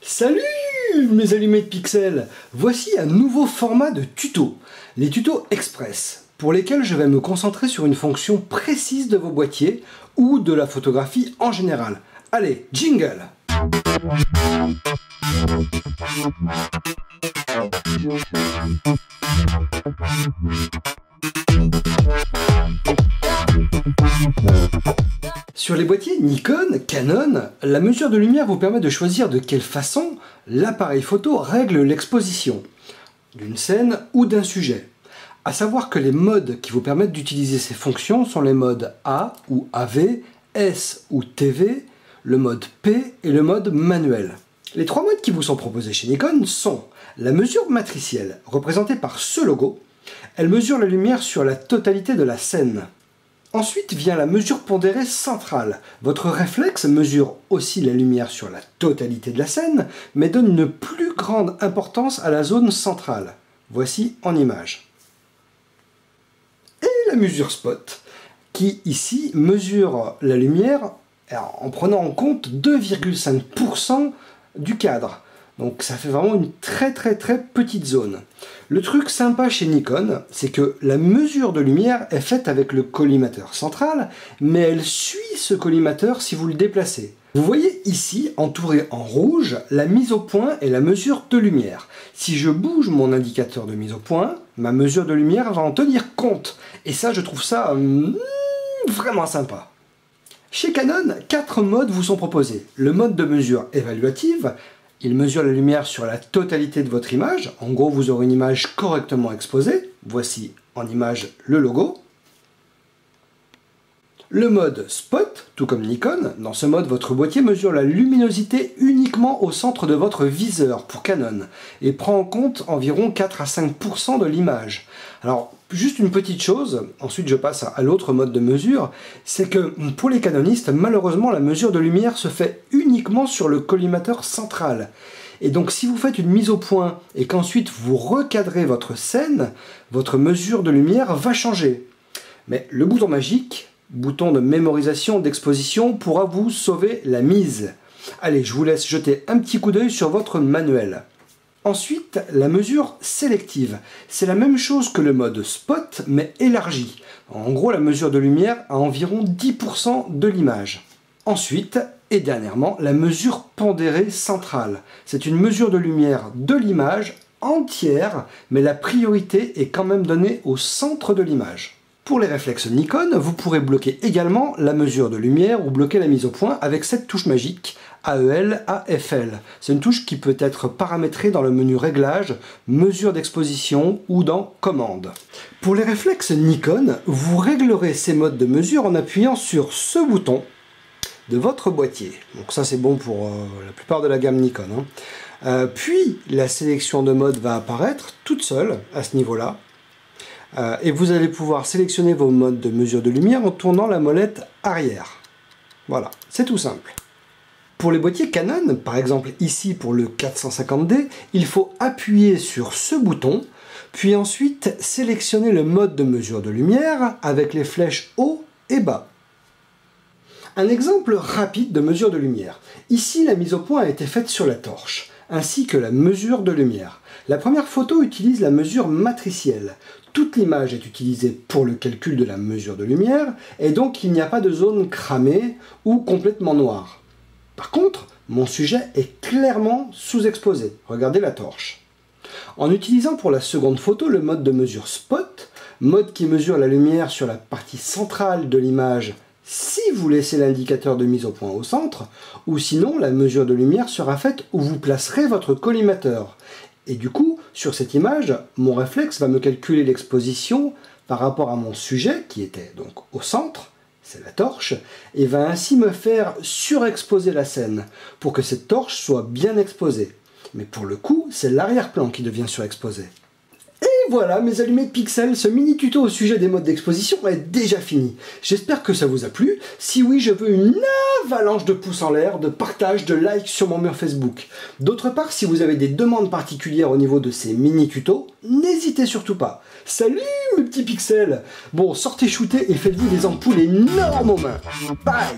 Salut mes allumés de pixels. Voici un nouveau format de tuto, les tutos express, pour lesquels je vais me concentrer sur une fonction précise de vos boîtiers ou de la photographie en général. Allez, jingle! Sur les boîtiers Nikon, Canon, la mesure de lumière vous permet de choisir de quelle façon l'appareil photo règle l'exposition d'une scène ou d'un sujet. À savoir que les modes qui vous permettent d'utiliser ces fonctions sont les modes A ou AV, S ou TV, le mode P et le mode manuel. Les trois modes qui vous sont proposés chez Nikon sont la mesure matricielle, représentée par ce logo. Elle mesure la lumière sur la totalité de la scène. Ensuite vient la mesure pondérée centrale. Votre réflexe mesure aussi la lumière sur la totalité de la scène, mais donne une plus grande importance à la zone centrale. Voici en image. Et la mesure spot, qui ici mesure la lumière en prenant en compte 2,5% du cadre. Donc ça fait vraiment une très petite zone. Le truc sympa chez Nikon, c'est que la mesure de lumière est faite avec le collimateur central, mais elle suit ce collimateur si vous le déplacez. Vous voyez ici, entouré en rouge, la mise au point et la mesure de lumière. Si je bouge mon indicateur de mise au point, ma mesure de lumière va en tenir compte. Et ça, je trouve ça vraiment sympa. Chez Canon, 4 modes vous sont proposés. Le mode de mesure évaluative, il mesure la lumière sur la totalité de votre image. En gros, vous aurez une image correctement exposée. Voici en image le logo. Le mode spot, tout comme Nikon, dans ce mode, votre boîtier mesure la luminosité uniquement au centre de votre viseur pour Canon et prend en compte environ 4 à 5% de l'image. Alors, juste une petite chose, ensuite je passe à l'autre mode de mesure, c'est que pour les canonistes, malheureusement, la mesure de lumière se fait uniquement sur le collimateur central. Et donc si vous faites une mise au point et qu'ensuite vous recadrez votre scène, votre mesure de lumière va changer. Mais le bouton magique, bouton de mémorisation d'exposition, pourra vous sauver la mise. Allez, je vous laisse jeter un petit coup d'œil sur votre manuel. Ensuite, la mesure sélective. C'est la même chose que le mode spot, mais élargi. En gros, la mesure de lumière à environ 10% de l'image. Ensuite, et dernièrement, la mesure pondérée centrale. C'est une mesure de lumière de l'image entière, mais la priorité est quand même donnée au centre de l'image. Pour les réflexes Nikon, vous pourrez bloquer également la mesure de lumière ou bloquer la mise au point avec cette touche magique AEL, AFL. C'est une touche qui peut être paramétrée dans le menu Réglages, Mesure d'exposition ou dans Commandes. Pour les réflexes Nikon, vous réglerez ces modes de mesure en appuyant sur ce bouton de votre boîtier. Donc ça c'est bon pour la plupart de la gamme Nikon. Puis la sélection de mode va apparaître toute seule à ce niveau-là. Et vous allez pouvoir sélectionner vos modes de mesure de lumière en tournant la molette arrière. Voilà, c'est tout simple. Pour les boîtiers Canon, par exemple ici pour le 450D, il faut appuyer sur ce bouton, puis ensuite sélectionner le mode de mesure de lumière avec les flèches haut et bas. Un exemple rapide de mesure de lumière. Ici, la mise au point a été faite sur la torche, ainsi que la mesure de lumière. La première photo utilise la mesure matricielle. Toute l'image est utilisée pour le calcul de la mesure de lumière, et donc il n'y a pas de zone cramée ou complètement noire. Par contre, mon sujet est clairement sous-exposé. Regardez la torche. En utilisant pour la seconde photo le mode de mesure spot, mode qui mesure la lumière sur la partie centrale de l'image si vous laissez l'indicateur de mise au point au centre, ou sinon la mesure de lumière sera faite où vous placerez votre collimateur. Et du coup, sur cette image, mon réflexe va me calculer l'exposition par rapport à mon sujet, qui était donc au centre, c'est la torche, et va ainsi me faire surexposer la scène, pour que cette torche soit bien exposée. Mais pour le coup, c'est l'arrière-plan qui devient surexposé. Et voilà mes allumés de pixels, ce mini tuto au sujet des modes d'exposition est déjà fini. J'espère que ça vous a plu. Si oui, je veux une avalanche de pouces en l'air, de partage, de likes sur mon mur Facebook. D'autre part, si vous avez des demandes particulières au niveau de ces mini tutos, n'hésitez surtout pas. Salut mes petits pixels. Bon, sortez shooter et faites-vous des ampoules énormes aux mains. Bye.